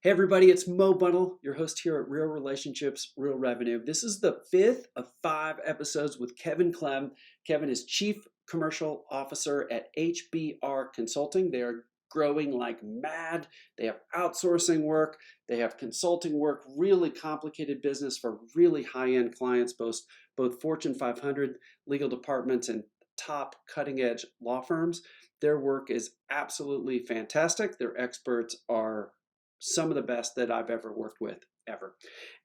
Hey everybody, it's Mo Bunnell, your host here at Real Relationships, Real Revenue. This is the fifth of 5 episodes with Kevin Clem. Kevin is Chief Commercial Officer at HBR Consulting. They are growing like mad. They have outsourcing work, they have consulting work, really complicated business for really high-end clients, both Fortune 500 legal departments and top cutting-edge law firms. Their work is absolutely fantastic. Their experts are some of the best that I've ever worked with, ever.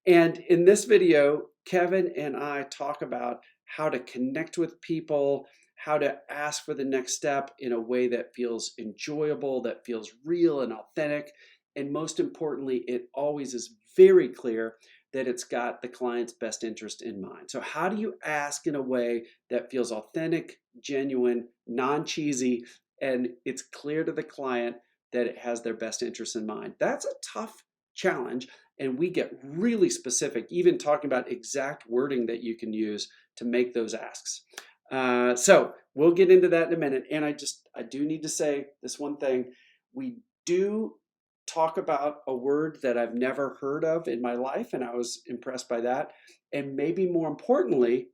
And in this video, Kevin and I talk about how to connect with people, how to ask for the next step in a way that feels enjoyable, that feels real and authentic. And most importantly, it always is very clear that it's got the client's best interest in mind. So how do you ask in a way that feels authentic, genuine, non-cheesy, and it's clear to the client that it has their best interests in mind? That's a tough challenge, and we get really specific, even talking about exact wording that you can use to make those asks. So we'll get into that in a minute. And I do need to say this one thing. We do talk about a word that I've never heard of in my life, and I was impressed by that. And maybe more importantly,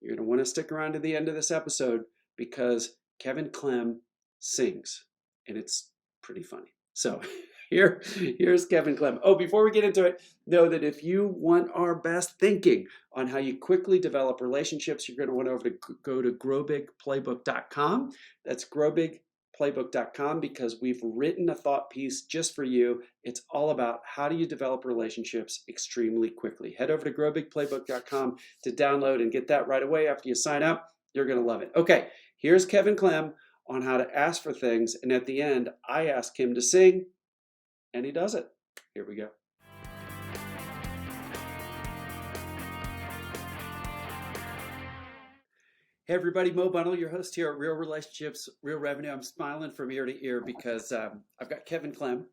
you're going to want to stick around to the end of this episode because Kevin Clem sings, and it's pretty funny. So here's Kevin Clem. Oh, before we get into it, know that if you want our best thinking on how you quickly develop relationships, you're going to want to go to growbigplaybook.com. That's growbigplaybook.com because we've written a thought piece just for you. It's all about how do you develop relationships extremely quickly. Head over to growbigplaybook.com to download and get that right away after you sign up. You're going to love it. Okay, here's Kevin Clem on how to ask for things. And at the end, I ask him to sing, and he does it. Here we go. Hey everybody, Mo Bunnell, your host here at Real Relationships, Real Revenue. I'm smiling from ear to ear because I've got Kevin Clem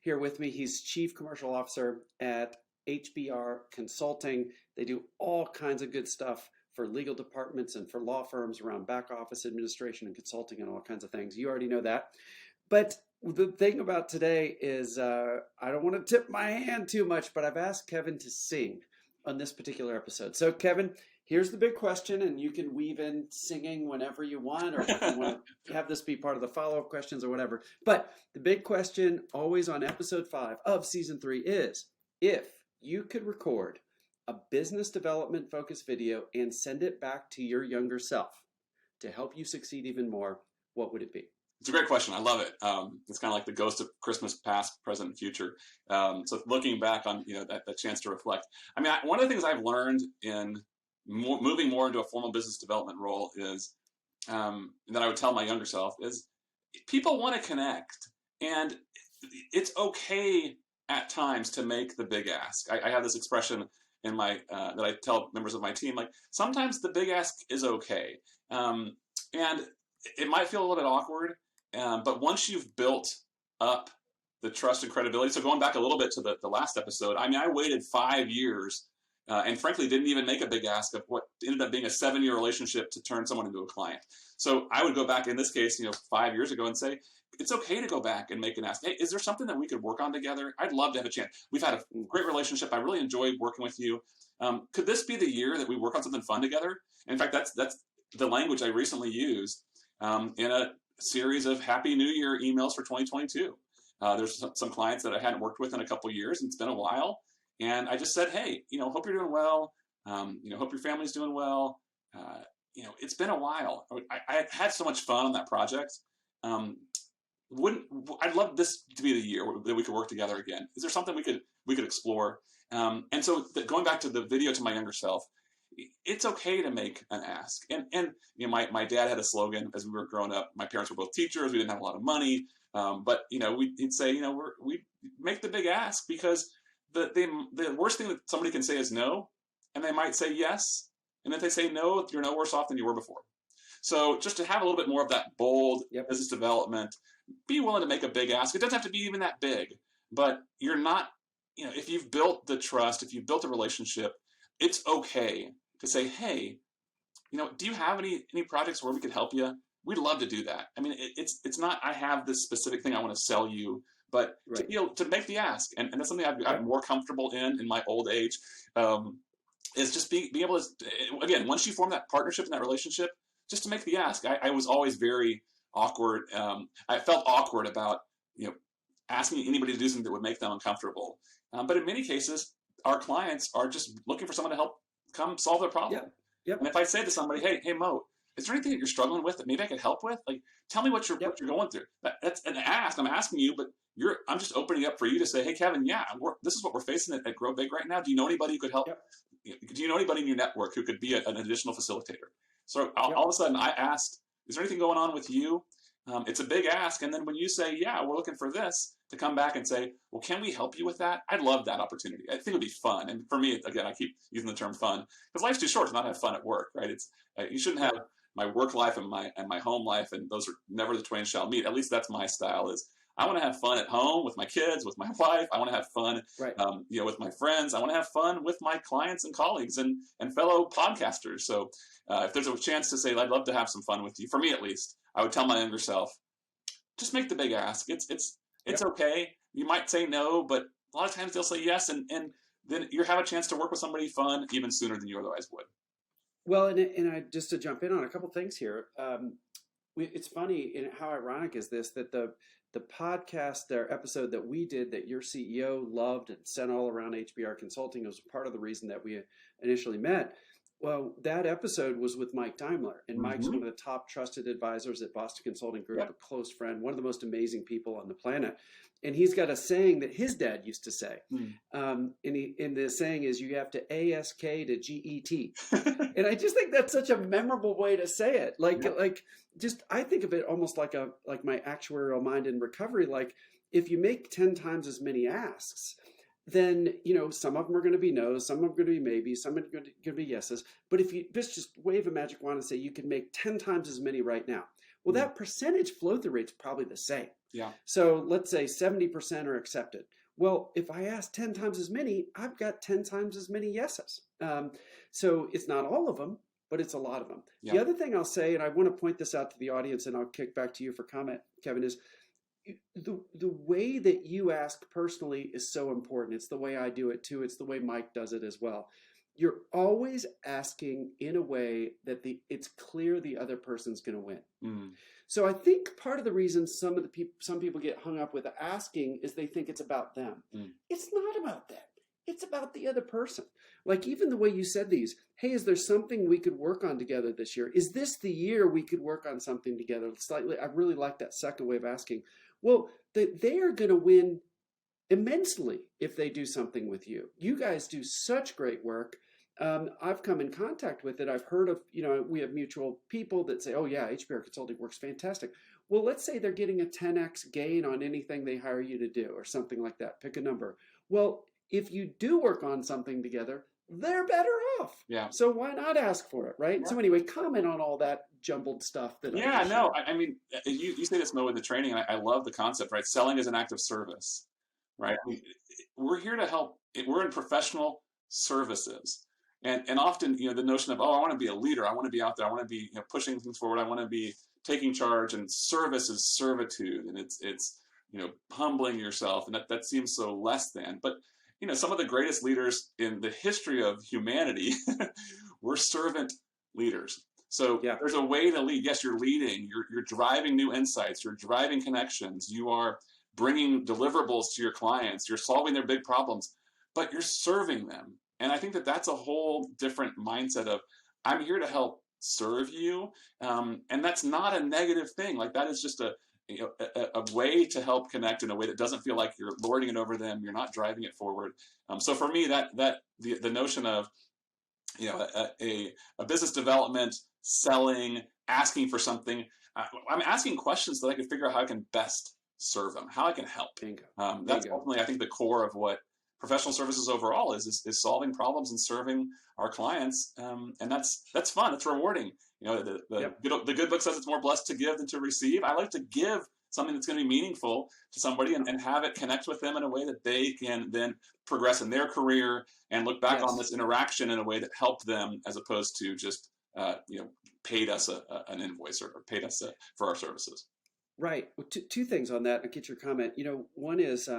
here with me. He's Chief Commercial Officer at HBR Consulting. They do all kinds of good stuff for legal departments and for law firms around back office administration and consulting and all kinds of things. You already know that. But the thing about today is I don't want to tip my hand too much, but I've asked Kevin to sing on this particular episode. So Kevin, here's the big question, and you can weave in singing whenever you want, or if you want to have this be part of the follow-up questions or whatever. But the big question always on episode 5 of season 3 is, if you could record a business development focused video and send it back to your younger self to help you succeed even more, what would it be? It's a great question. I love it. It's kind of like the ghost of Christmas past, present, and future. So looking back on that chance to reflect. I mean, one of the things I've learned in moving more into a formal business development role is that I would tell my younger self is people want to connect, and it's okay at times to make the big ask. I have this expression in my that I tell members of my team, like sometimes the big ask is okay, and it might feel a little bit awkward, but once you've built up the trust and credibility. So going back a little bit to the last episode, I mean, I waited 5 years and frankly didn't even make a big ask of what ended up being a 7-year relationship to turn someone into a client. So I would go back in this case, 5 years ago and say, it's okay to go back and make an ask. Hey, is there something that we could work on together? I'd love to have a chance. We've had a great relationship. I really enjoy working with you. Could this be the year that we work on something fun together? In fact, that's the language I recently used in a series of Happy New Year emails for 2022. There's some clients that I hadn't worked with in a couple of years, and it's been a while. And I just said, hey, hope you're doing well. Hope your family's doing well. It's been a while. I had so much fun on that project. I'd love this to be the year that we could work together again. Is there something we could explore? And so going back to the video to my younger self, it's okay to make an ask. And my dad had a slogan as we were growing up. My parents were both teachers. We didn't have a lot of money, but he'd say, we make the big ask because the worst thing that somebody can say is no, and they might say yes. And if they say no, you're no worse off than you were before. So just to have a little bit more of that bold business development, be willing to make a big ask. It doesn't have to be even that big, but you're not, if you've built the trust, if you've built a relationship, it's okay to say, hey, do you have any projects where we could help you? We'd love to do that. I mean, it's not, I have this specific thing I want to sell you, but Right. to make the ask, and that's something I'm more comfortable in my old age, is just be able to, again, once you form that partnership and that relationship, just to make the ask. I was always very awkward. I felt awkward about, asking anybody to do something that would make them uncomfortable. But in many cases, our clients are just looking for someone to help come solve their problem. Yep. Yep. And if I say to somebody, hey, Mo, is there anything that you're struggling with that maybe I could help with? Like, tell me what you're going through. That's an ask. I'm asking you, but I'm just opening up for you to say, hey, Kevin, this is what we're facing at Grow Big right now. Do you know anybody who could help? Yep. Do you know anybody in your network who could be an additional facilitator? So all of a sudden I asked, is there anything going on with you? It's a big ask. And then when you say, yeah, we're looking for this, to come back and say, well, can we help you with that? I'd love that opportunity. I think it would be fun. And for me, again, I keep using the term fun because life's too short to not have fun at work, right? It's you shouldn't have my work life and my home life, and those are never the twain shall meet. At least that's my style. Is I want to have fun at home with my kids, with my wife. I want to have fun, with my friends. I want to have fun with my clients and colleagues and fellow podcasters. So if there's a chance to say, I'd love to have some fun with you, for me at least, I would tell my younger self, just make the big ask. It's okay. You might say no, but a lot of times they'll say yes, and then you have a chance to work with somebody fun even sooner than you otherwise would. Well, and I just to jump in on a couple things here. It's funny, and how ironic is this that the podcast, their episode that we did that your CEO loved and sent all around HBR Consulting was part of the reason that we initially met. Well, that episode was with Mike Daimler, and Mike's one of the top trusted advisors at Boston Consulting Group, a close friend, one of the most amazing people on the planet. And he's got a saying that his dad used to say. And the saying is, you have to ASK to GET. And I just think that's such a memorable way to say it. I think of it almost like my actuarial mind in recovery. Like if you make 10 times as many asks, then, some of them are going to be no's, some of them are going to be maybes, some are going to be yeses. But if you just wave a magic wand and say you can make 10 times as many right now, well, that percentage flow-through rate's probably the same. Yeah. So let's say 70% are accepted. Well, if I ask 10 times as many, I've got 10 times as many yeses. So it's not all of them, but it's a lot of them. Yeah. The other thing I'll say, and I want to point this out to the audience, and I'll kick back to you for comment, Kevin, is the way that you ask personally is so important. It's the way I do it too. It's the way Mike does it as well. You're always asking in a way that it's clear the other person's going to win. So I think part of the reason some people get hung up with asking is they think it's about them. It's not about them. It's about the other person. Like even the way you said these, hey, is there something we could work on together this year? Is this the year we could work on something together? Slightly, I really like that second way of asking. Well, they are going to win immensely if they do something with you. You guys do such great work. I've come in contact with it. I've heard of, we have mutual people that say, oh yeah, HBR Consulting works fantastic. Well, let's say they're getting a 10x gain on anything they hire you to do or something like that. Pick a number. Well, if you do work on something together, they're better off. Yeah. So why not ask for it, right? Yeah. So anyway, comment on all that jumbled stuff. I mean, you say this, Mo, in the training, and I love the concept, right? Selling is an act of service, right? We're here to help. We're in professional services. And often, the notion of, I want to be a leader. I want to be out there. I want to be pushing things forward. I want to be taking charge. And service is servitude. And it's humbling yourself. And that seems so less than. But, some of the greatest leaders in the history of humanity were servant leaders. So there's a way to lead. Yes, you're leading. You're driving new insights. You're driving connections. You are bringing deliverables to your clients. You're solving their big problems. But you're serving them. And I think that's a whole different mindset of, I'm here to help serve you. And that's not a negative thing. Like that is just a way to help connect in a way that doesn't feel like you're lording it over them. You're not driving it forward. So for me, the notion of, a business development, selling, asking for something, I'm asking questions so that I can figure out how I can best serve them, how I can help. That's ultimately, I think, the core of what professional services overall is solving problems and serving our clients, and that's fun. It's rewarding. The good book says it's more blessed to give than to receive. I like to give something that's going to be meaningful to somebody and have it connect with them in a way that they can then progress in their career and look back on this interaction in a way that helped them, as opposed to just paid us an invoice or paid us for our services. Right. Well, two things on that. I get your comment. One is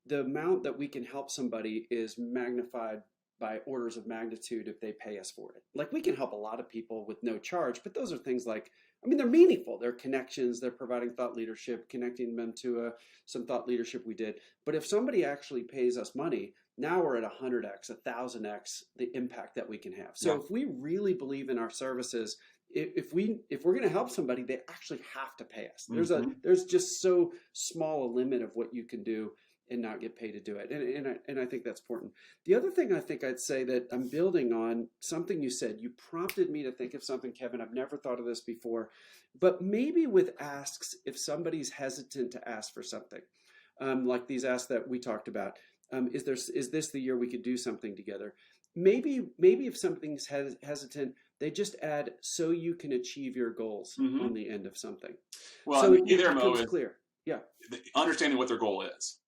the amount that we can help somebody is magnified by orders of magnitude if they pay us for it. Like we can help a lot of people with no charge, but those are things like, I mean, they're meaningful. They're connections. They're providing thought leadership, connecting them to some thought leadership we did. But if somebody actually pays us money, now we're at 100x, 1000x the impact that we can have. So if we really believe in our services, if we're going to help somebody, they actually have to pay us. There's just so small a limit of what you can do and not get paid to do it. And I think that's important. The other thing I think I'd say that I'm building on something you said, you prompted me to think of something, Kevin. I've never thought of this before, but maybe with asks, if somebody's hesitant to ask for something, like these asks that we talked about, is this the year we could do something together? Maybe if something's hesitant, they just add so you can achieve your goals on the end of something. Well, so either it becomes clear. Yeah. Understanding what their goal is,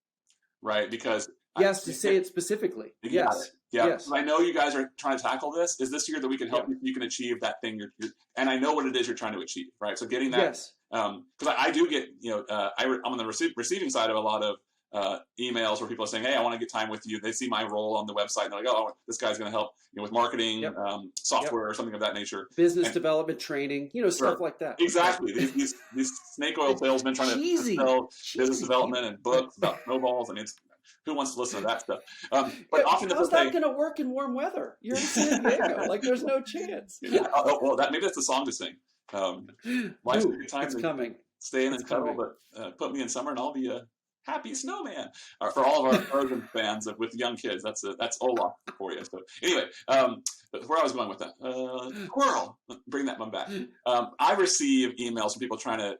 right? Because yes, to say it specifically. Yes. Yeah. Yes. I know you guys are trying to tackle this. Is this year that we can help you can achieve that thing and I know what it is you're trying to achieve, right? So getting that, yes. Because I do get, I'm on the receiving side of a lot of emails where people are saying, hey, I want to get time with you. They see my role on the website and they're like, oh, this guy's going to help with marketing, software or something of that nature. Business development training, stuff like that. Exactly. These snake oil salesmen trying to sell business development and books about snowballs. I mean, who wants to listen to that stuff? But often how's that going to work in warm weather? You're in San Diego. Like, there's no chance. Well, maybe that's the song to sing. Life's a good time. It's coming. Stay in and cuddle, but put me in summer and I'll be a happy snowman. For all of our Frozen fans with young kids, that's Olaf for you. So anyway, where I was going with that, squirrel, bring that one back. I receive emails from people trying to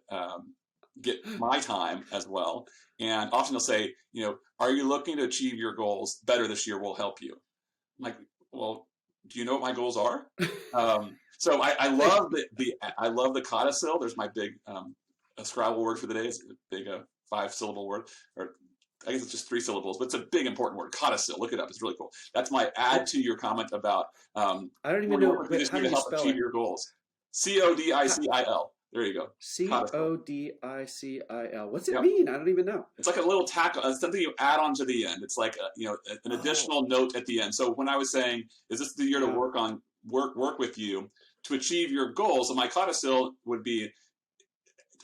get my time as well, and often they'll say, are you looking to achieve your goals better this year? We'll help you. I'm like, well, do you know what my goals are? So I love I love the codicil. There's my big Scrabble word for the day. It's a big 5-syllable word, or I guess it's just 3 syllables, but it's a big important word. Codicil, look it up. It's really cool. That's my add to your comment about. I don't even know how do you help achieve your goals. CODICIL. There you go. CODICIL. What's it mean? I don't even know. It's like a little tack, something you add on to the end. It's like an additional note at the end. So when I was saying, is this the year to work with you to achieve your goals? So my codicil would be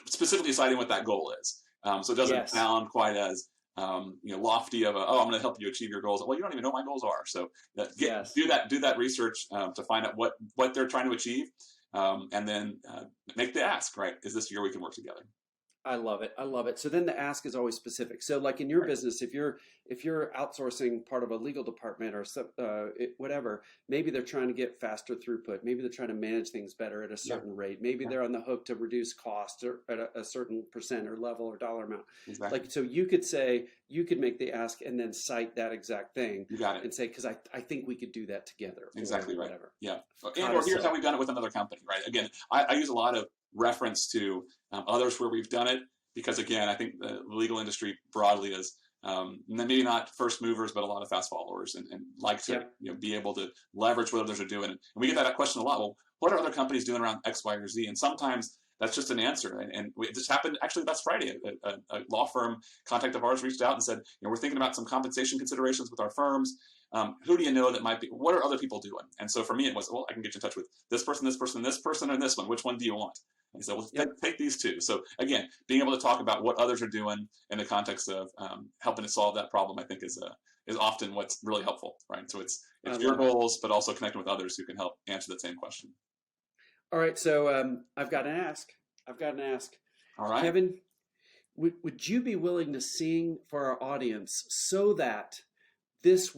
specifically deciding what that goal is. So it doesn't sound quite as lofty of I'm going to help you achieve your goals. Well, you don't even know what my goals are. So do that research to find out what they're trying to achieve, and then make the ask. Right? Is this year we can work together? I love it. So then the ask is always specific. So like in your business, if you're outsourcing part of a legal department or whatever, maybe they're trying to get faster throughput. Maybe they're trying to manage things better at a certain rate. Maybe they're on the hook to reduce cost or at a certain percent or level or dollar amount. Exactly. Like, so you could make the ask and then cite that exact thing. You got it. And say, because I think we could do that together. Exactly right. Whatever. Yeah. Or here's how we've done it with another company. Right. Again, I use a lot of reference to others where we've done it, because again, I think the legal industry broadly is maybe not first movers, but a lot of fast followers and like to be able to leverage what others are doing. And we get that question a lot. Well, what are other companies doing around X, Y, or Z? And sometimes that's just an answer. And it just happened actually last Friday. A law firm contact of ours reached out and said, we're thinking about some compensation considerations with our firms. Who do you know that might be? What are other people doing? And so for me, it was, I can get you in touch with this person, this person, this person, and this one. Which one do you want? And so take these two. So again, being able to talk about what others are doing in the context of helping to solve that problem, I think is often what's really helpful, right? So it's your goals, but also connecting with others who can help answer that same question. All right. So I've got an ask. All right. Kevin, would you be willing to sing for our audience so that this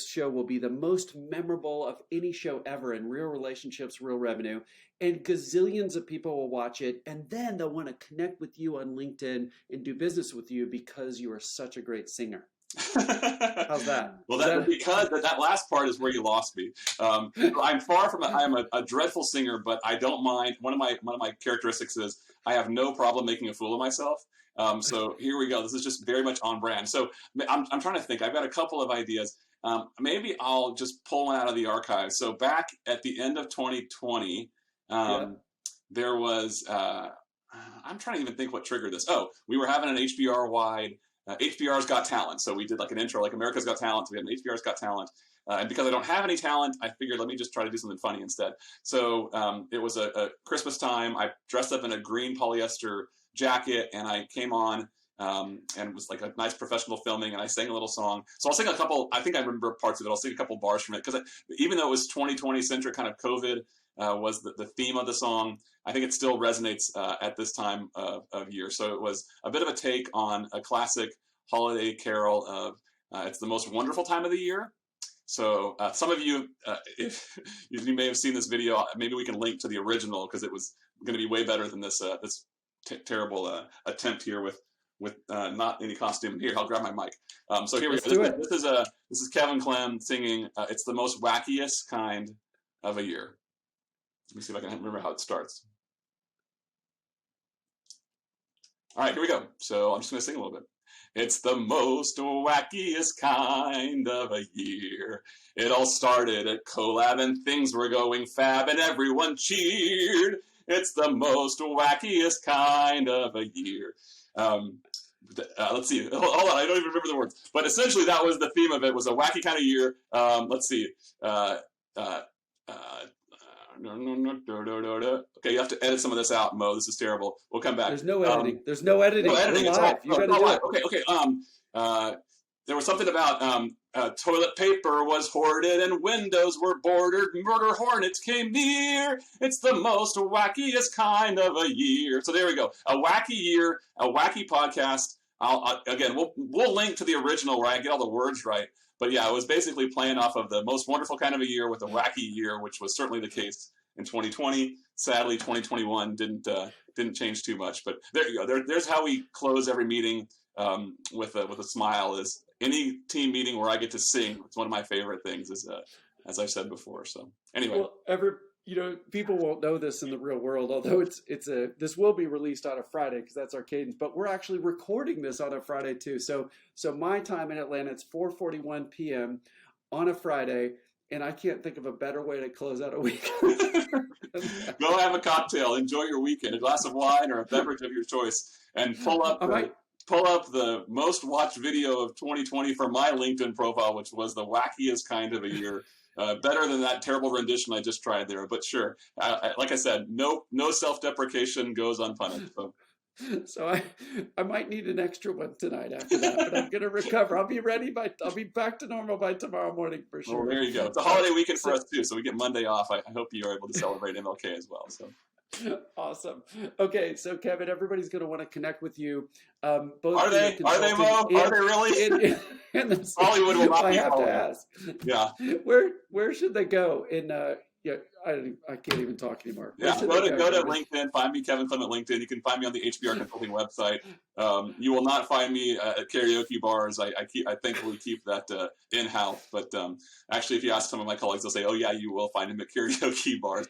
show will be the most memorable of any show ever in Real Relationships, Real Revenue, and gazillions of people will watch it, and then they'll want to connect with you on LinkedIn and do business with you because you are such a great singer. How's that? Well, because that last part is where you lost me. I'm far from I'm a dreadful singer, but I don't mind. One of my characteristics is I have no problem making a fool of myself. So here we go. This is just very much on brand. So I'm trying to think. I've got a couple of ideas. Maybe I'll just pull one out of the archives. So back at the end of 2020, there was I'm trying to even think what triggered this. Oh, we were having an HBR wide. HBR's Got Talent. So we did like an intro, like America's Got Talent. So we had an HBR's Got Talent. And because I don't have any talent, I figured let me just try to do something funny instead. So it was a Christmas time. I dressed up in a green polyester jacket and I came on and it was like a nice professional filming and I sang a little song. So I'll sing a couple, I think I remember parts of it. I'll sing a couple bars from it because even though it was 2020 centric, kind of COVID was the theme of the song. I think it still resonates at this time of year. So it was a bit of a take on a classic holiday carol of it's the most wonderful time of the year. So some of you, if you may have seen this video, maybe we can link to the original because it was going to be way better than this terrible attempt here with not any costume. Here, I'll grab my mic. So here we go. This is Kevin Clem singing. It's the most wackiest kind of a year. Let me see if I can remember how it starts. All right, here we go. So I'm just going to sing a little bit. It's the most wackiest kind of a year. It all started at Collab and things were going fab and everyone cheered. It's the most wackiest kind of a year. Let's see. Hold on, I don't even remember the words. But essentially that was the theme of it, was a wacky kind of year. Let's see. Okay, you have to edit some of this out, Mo. This is terrible. We'll come back. There's no editing. There's no editing. No editing. We're live. You got to do it. Okay. There was something about toilet paper was hoarded and windows were boarded. Murder hornets came near. It's the most wackiest kind of a year. So there we go. A wacky year, a wacky podcast. Again, we'll link to the original where I get all the words right. But yeah, it was basically playing off of the most wonderful kind of a year with a wacky year, which was certainly the case in 2020. Sadly, 2021 didn't change too much. But there you go. There's how we close every meeting with a smile. Is any team meeting where I get to sing. It's one of my favorite things. As I've said before. So anyway, well, people won't know this in the real world, although this will be released on a Friday because that's our cadence, but we're actually recording this on a Friday too. So my time in Atlanta, it's 4:41 p.m. on a Friday, and I can't think of a better way to close out a week. Go have a cocktail, enjoy your weekend, a glass of wine or a beverage of your choice, and pull up the most watched video of 2020 from my LinkedIn profile, which was the wackiest kind of a year. Better than that terrible rendition I just tried there, but sure. Like I said, no self-deprecation goes unpunished. So I might need an extra one tonight after that, but I'm going to recover. I'll be back to normal by tomorrow morning for sure. Well, there you go. It's a holiday weekend for us too, so we get Monday off. I hope you are able to celebrate MLK as well. So. Awesome. Okay, so Kevin, everybody's going to want to connect with you. Both are they? Are they, Mo? Are they really? Hollywood will not be. I have to ask. Yeah. Where should they go? I can't even talk anymore. Yeah. Go to LinkedIn. Find me, Kevin Clem, at LinkedIn. You can find me on the HBR Consulting website. You will not find me at karaoke bars. I thankfully keep that in house. But actually, if you ask some of my colleagues, they'll say, "Oh yeah, you will find him at karaoke bars."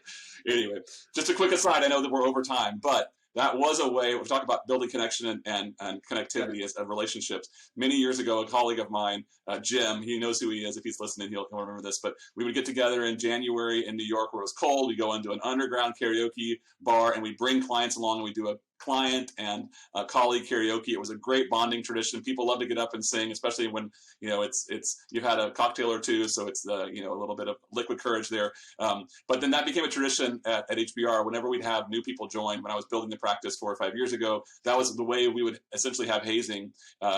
Anyway, just a quick aside. I know that we're over time, but that was a way. We're talking about building connection and connectivity as relationships. Many years ago, a colleague of mine, Jim, he knows who he is. If he's listening, he'll remember this. But we would get together in January in New York where it was cold. We go into an underground karaoke bar and we bring clients along and we do a client and a colleague karaoke. It was a great bonding tradition. People love to get up and sing, especially when it's you've had a cocktail or two, so it's a little bit of liquid courage there. But then that became a tradition at HBR. Whenever we'd have new people join, when I was building the practice 4 or 5 years ago, that was the way we would essentially have hazing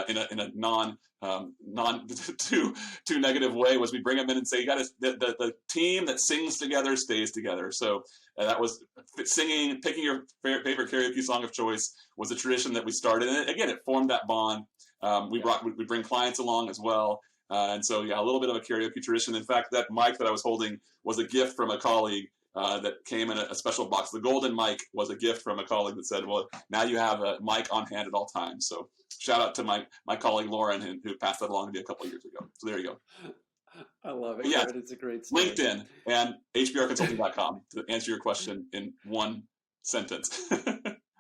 in a non too negative way. Was we bring them in and say, you got to the team that sings together stays together. So that was singing, picking your favorite karaoke song of choice was a tradition that we started. And again, it formed that bond. We bring clients along as well. And so, yeah, a little bit of a karaoke tradition. In fact, that mic that I was holding was a gift from a colleague that came in a special box. The golden mic was a gift from a colleague that said, well, now you have a mic on hand at all times. So shout out to my colleague Lauren, who passed that along to me a couple of years ago. So there you go. I love it. Yeah, it's a great story. LinkedIn and hbrconsulting.com to answer your question in one sentence.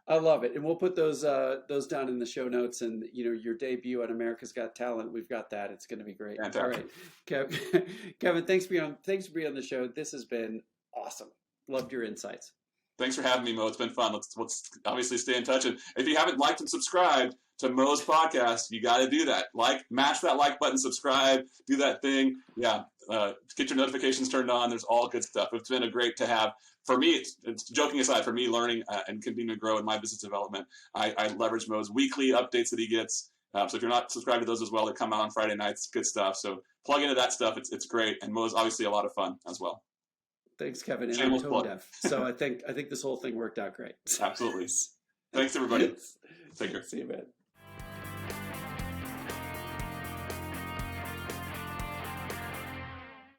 I love it, and we'll put those down in the show notes. And your debut on America's Got Talent, we've got that. It's going to be great. Fantastic. All right, Kevin, thanks for being on the show. This has been awesome. Loved your insights. Thanks for having me, Mo. It's been fun. Let's obviously stay in touch. And if you haven't liked and subscribed to Mo's podcast, you got to do that. Mash that like button, subscribe, do that thing. Yeah, get your notifications turned on. There's all good stuff. It's been a great to have. For me, it's joking aside, for me learning and continuing to grow in my business development, I leverage Mo's weekly updates that he gets. So if you're not subscribed to those as well, they come out on Friday nights. Good stuff. So plug into that stuff. It's great. And Mo's obviously a lot of fun as well. Thanks, Kevin. And Shameless I'm tone plug. deaf, so I think this whole thing worked out great. Absolutely. Thanks, everybody. Take care. See you, man.